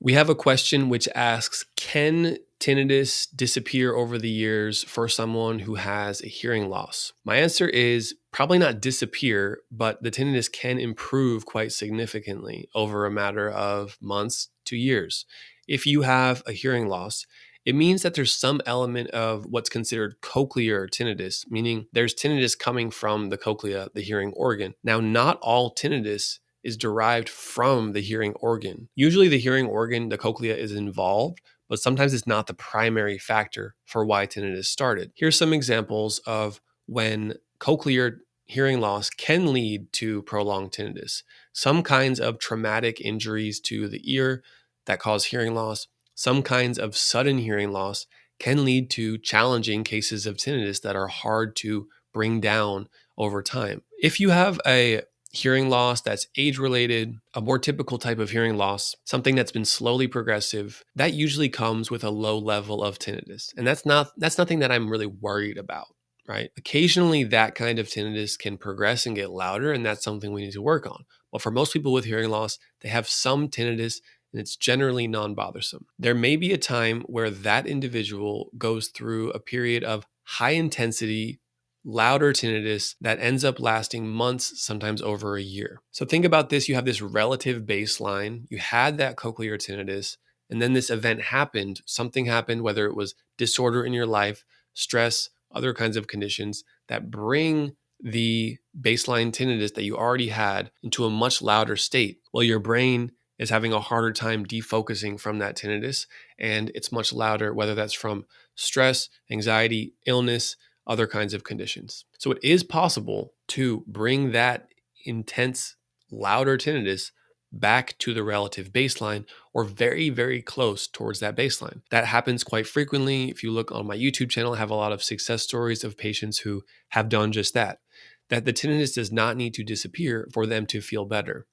We have a question which asks, can tinnitus disappear over the years for someone who has a hearing loss? My answer is probably not disappear, but the tinnitus can improve quite significantly over a matter of months to years. If you have a hearing loss, it means that there's some element of what's considered cochlear tinnitus, meaning there's tinnitus coming from the cochlea, the hearing organ. Now, not all tinnitus is derived from the hearing organ. Usually the hearing organ, the cochlea, is involved, but sometimes it's not the primary factor for why tinnitus started. Here's some examples of when cochlear hearing loss can lead to prolonged tinnitus. Some kinds of traumatic injuries to the ear that cause hearing loss, some kinds of sudden hearing loss can lead to challenging cases of tinnitus that are hard to bring down over time. If you have a hearing loss that's age-related, a more typical type of hearing loss, something that's been slowly progressive, that usually comes with a low level of tinnitus. And that's nothing that I'm really worried about, right? Occasionally that kind of tinnitus can progress and get louder, and that's something we need to work on. But for most people with hearing loss, they have some tinnitus and it's generally non-bothersome. There may be a time where that individual goes through a period of high intensity louder tinnitus that ends up lasting months, sometimes over a year. So think about this. You have this relative baseline. You had that cochlear tinnitus, and then this event happened. Something happened, whether it was disorder in your life, stress, other kinds of conditions that bring the baseline tinnitus that you already had into a much louder state. Well, your brain is having a harder time defocusing from that tinnitus, and it's much louder, whether that's from stress, anxiety, illness, other kinds of conditions. So it is possible to bring that intense, louder tinnitus back to the relative baseline or very, very close towards that baseline. That happens quite frequently. If you look on my YouTube channel, I have a lot of success stories of patients who have done just that. That the tinnitus does not need to disappear for them to feel better.